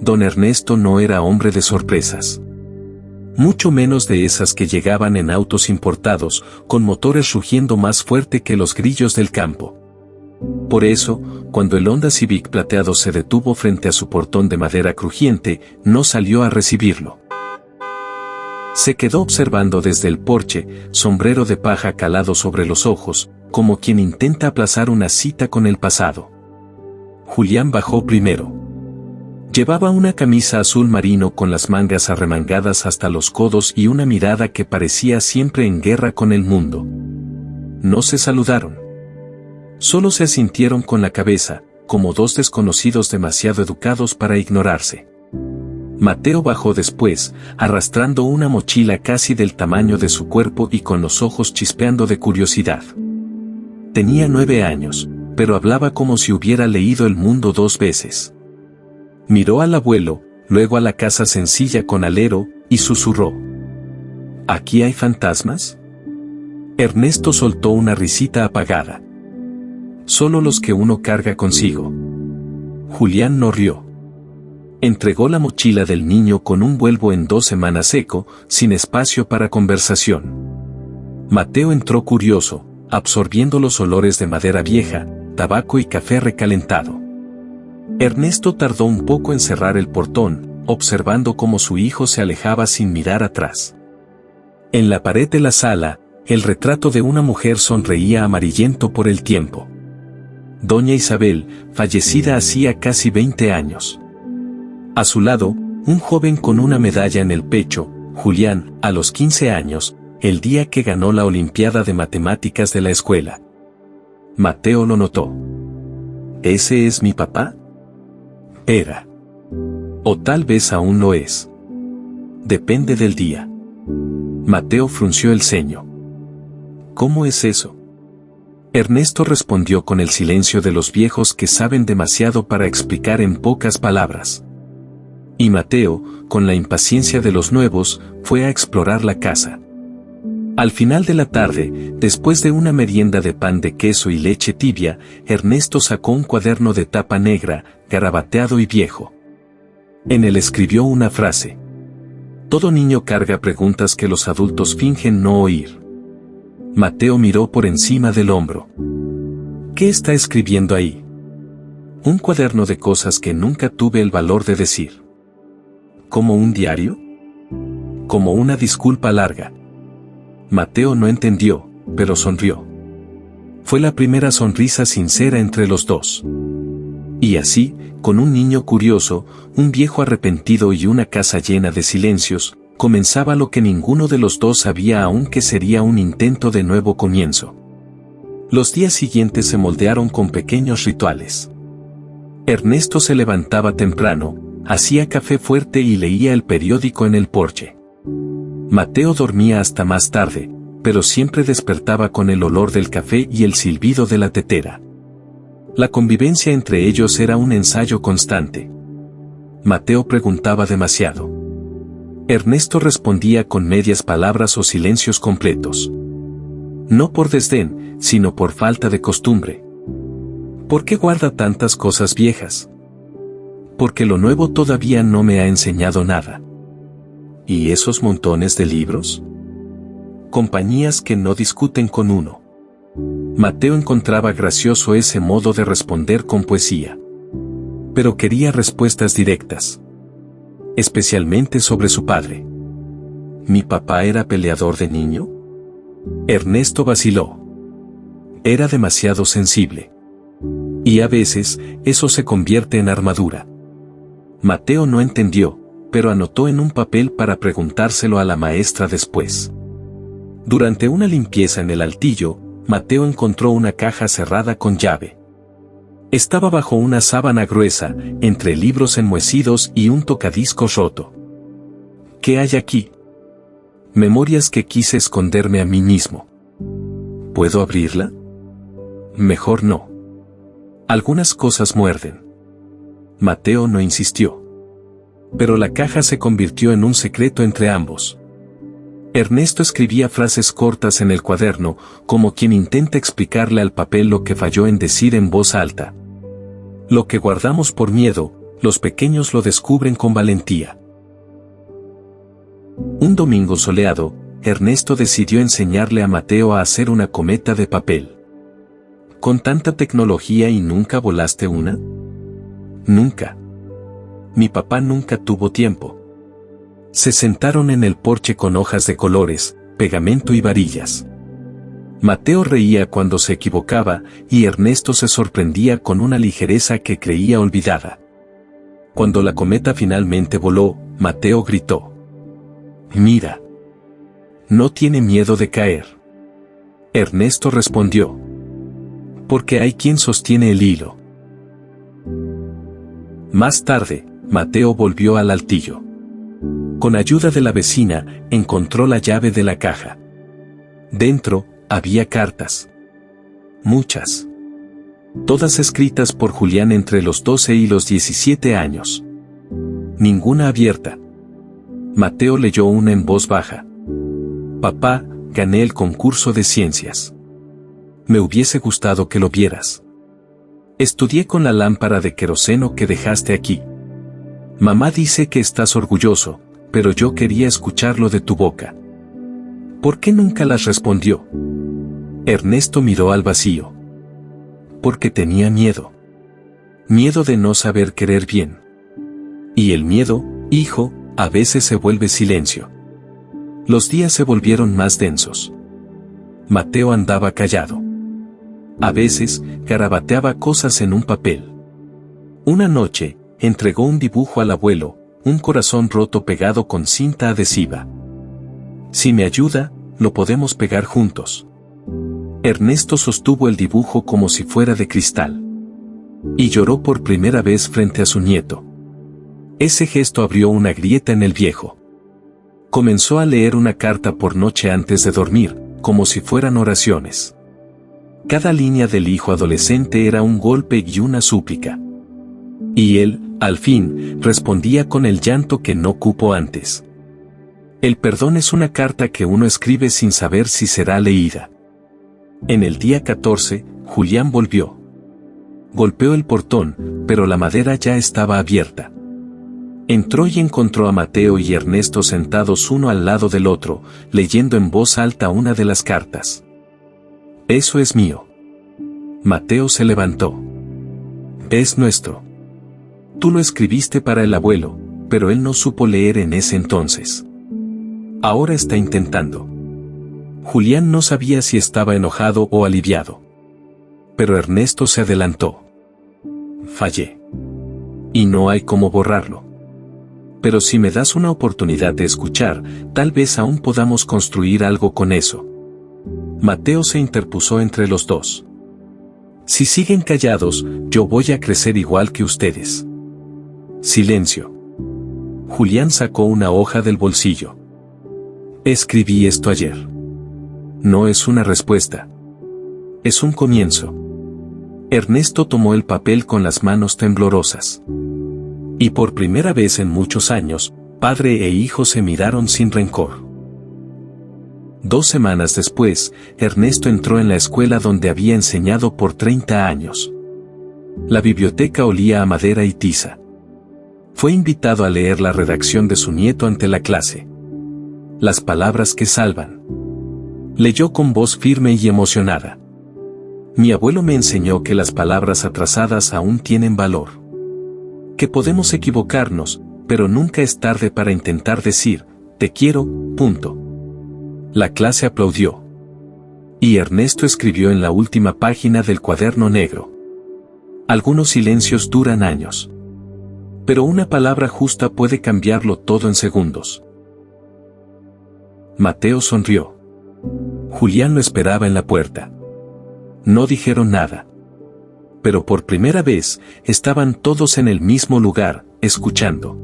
Don Ernesto no era hombre de sorpresas. Mucho menos de esas que llegaban en autos importados, con motores rugiendo más fuerte que los grillos del campo. Por eso, cuando el Honda Civic plateado se detuvo frente a su portón de madera crujiente, no salió a recibirlo. Se quedó observando desde el porche, sombrero de paja calado sobre los ojos, como quien intenta aplazar una cita con el pasado. Julián bajó primero. Llevaba una camisa azul marino con las mangas arremangadas hasta los codos y una mirada que parecía siempre en guerra con el mundo. No se saludaron. Solo se asintieron con la cabeza, como dos desconocidos demasiado educados para ignorarse. Mateo bajó después, arrastrando una mochila casi del tamaño de su cuerpo y con los ojos chispeando de curiosidad. Tenía 9 años, pero hablaba como si hubiera leído El Mundo 2 veces. Miró al abuelo, luego a la casa sencilla con alero, y susurró: ¿Aquí hay fantasmas? Ernesto soltó una risita apagada. Solo los que uno carga consigo. Julián no rió. Entregó la mochila del niño con un vuelvo en 2 semanas seco, sin espacio para conversación. Mateo entró curioso, absorbiendo los olores de madera vieja, tabaco y café recalentado. Ernesto tardó un poco en cerrar el portón, observando cómo su hijo se alejaba sin mirar atrás. En la pared de la sala, el retrato de una mujer sonreía amarillento por el tiempo. Doña Isabel, fallecida hacía casi 20 años. A su lado, un joven con una medalla en el pecho, Julián, a los 15 años, el día que ganó la Olimpiada de Matemáticas de la escuela. Mateo lo notó. ¿Ese es mi papá? Era. O tal vez aún lo es. Depende del día. Mateo frunció el ceño. ¿Cómo es eso? Ernesto respondió con el silencio de los viejos que saben demasiado para explicar en pocas palabras. Y Mateo, con la impaciencia de los nuevos, fue a explorar la casa. Al final de la tarde, después de una merienda de pan de queso y leche tibia, Ernesto sacó un cuaderno de tapa negra, garabateado y viejo. En él escribió una frase. Todo niño carga preguntas que los adultos fingen no oír. Mateo miró por encima del hombro. ¿Qué está escribiendo ahí? Un cuaderno de cosas que nunca tuve el valor de decir. ¿Como un diario? Como una disculpa larga. Mateo no entendió, pero sonrió. Fue la primera sonrisa sincera entre los dos. Y así, con un niño curioso, un viejo arrepentido y una casa llena de silencios, comenzaba lo que ninguno de los dos sabía aún que sería un intento de nuevo comienzo. Los días siguientes se moldearon con pequeños rituales. Ernesto se levantaba temprano, hacía café fuerte y leía el periódico en el porche. Mateo dormía hasta más tarde, pero siempre despertaba con el olor del café y el silbido de la tetera. La convivencia entre ellos era un ensayo constante. Mateo preguntaba demasiado. Ernesto respondía con medias palabras o silencios completos. No por desdén, sino por falta de costumbre. ¿Por qué guarda tantas cosas viejas? Porque lo nuevo todavía no me ha enseñado nada. ¿Y esos montones de libros? Compañías que no discuten con uno. Mateo encontraba gracioso ese modo de responder con poesía. Pero quería respuestas directas. Especialmente sobre su padre. ¿Mi papá era peleador de niño? Ernesto vaciló. Era demasiado sensible. Y a veces, eso se convierte en armadura. Mateo no entendió, pero anotó en un papel para preguntárselo a la maestra después. Durante una limpieza en el altillo, Mateo encontró una caja cerrada con llave. Estaba bajo una sábana gruesa, entre libros enmohecidos y un tocadiscos roto. ¿Qué hay aquí? Memorias que quise esconderme a mí mismo. ¿Puedo abrirla? Mejor no. Algunas cosas muerden. Mateo no insistió. Pero la caja se convirtió en un secreto entre ambos. Ernesto escribía frases cortas en el cuaderno, como quien intenta explicarle al papel lo que falló en decir en voz alta. Lo que guardamos por miedo, Los pequeños lo descubren con valentía. Un domingo soleado, Ernesto decidió enseñarle a Mateo a hacer una cometa de papel. ¿Con tanta tecnología y nunca volaste una? Nunca. Mi papá nunca tuvo tiempo. Se sentaron en el porche con hojas de colores, pegamento y varillas. Mateo reía cuando se equivocaba y Ernesto se sorprendía con una ligereza que creía olvidada. Cuando la cometa finalmente voló, Mateo gritó: «Mira. No tiene miedo de caer». Ernesto respondió: «Porque hay quien sostiene el hilo». Más tarde, Mateo volvió al altillo. Con ayuda de la vecina, encontró la llave de la caja. Dentro, había cartas. Muchas. Todas escritas por Julián entre los 12 y los 17 años. Ninguna abierta. Mateo leyó una en voz baja. «Papá, gané el concurso de ciencias. Me hubiese gustado que lo vieras. Estudié con la lámpara de queroseno que dejaste aquí. Mamá dice que estás orgulloso, pero yo quería escucharlo de tu boca». «¿Por qué nunca las respondió?» Ernesto miró al vacío. «Porque tenía miedo. Miedo de no saber querer bien. Y el miedo, hijo, a veces se vuelve silencio». Los días se volvieron más densos. Mateo andaba callado. A veces, garabateaba cosas en un papel. Una noche, entregó un dibujo al abuelo, un corazón roto pegado con cinta adhesiva. «Si me ayuda, lo podemos pegar juntos». Ernesto sostuvo el dibujo como si fuera de cristal. Y lloró por primera vez frente a su nieto. Ese gesto abrió una grieta en el viejo. Comenzó a leer una carta por noche antes de dormir, como si fueran oraciones. Cada línea del hijo adolescente era un golpe y una súplica. Y él, al fin, respondía con el llanto que no cupo antes. El perdón es una carta que uno escribe sin saber si será leída. En el día 14, Julián volvió. Golpeó el portón, pero la madera ya estaba abierta. Entró y encontró a Mateo y Ernesto sentados uno al lado del otro, leyendo en voz alta una de las cartas. «Eso es mío». Mateo se levantó. «Es nuestro. Tú lo escribiste para el abuelo, pero él no supo leer en ese entonces. Ahora está intentando». Julián no sabía si estaba enojado o aliviado. Pero Ernesto se adelantó. «Fallé. Y no hay cómo borrarlo. Pero si me das una oportunidad de escuchar, tal vez aún podamos construir algo con eso». Mateo se interpuso entre los dos. «Si siguen callados, yo voy a crecer igual que ustedes». Silencio. Julián sacó una hoja del bolsillo. «Escribí esto ayer. No es una respuesta. Es un comienzo». Ernesto tomó el papel con las manos temblorosas. Y por primera vez en muchos años, padre e hijo se miraron sin rencor. 2 semanas después, Ernesto entró en la escuela donde había enseñado por 30 años. La biblioteca olía a madera y tiza. Fue invitado a leer la redacción de su nieto ante la clase. Las palabras que salvan. Leyó con voz firme y emocionada. «Mi abuelo me enseñó que las palabras atrasadas aún tienen valor. Que podemos equivocarnos, pero nunca es tarde para intentar decir, te quiero, punto». La clase aplaudió. Y Ernesto escribió en la última página del cuaderno negro: «Algunos silencios duran años. Pero una palabra justa puede cambiarlo todo en segundos». Mateo sonrió. Julián lo esperaba en la puerta. No dijeron nada. Pero por primera vez, estaban todos en el mismo lugar, escuchando.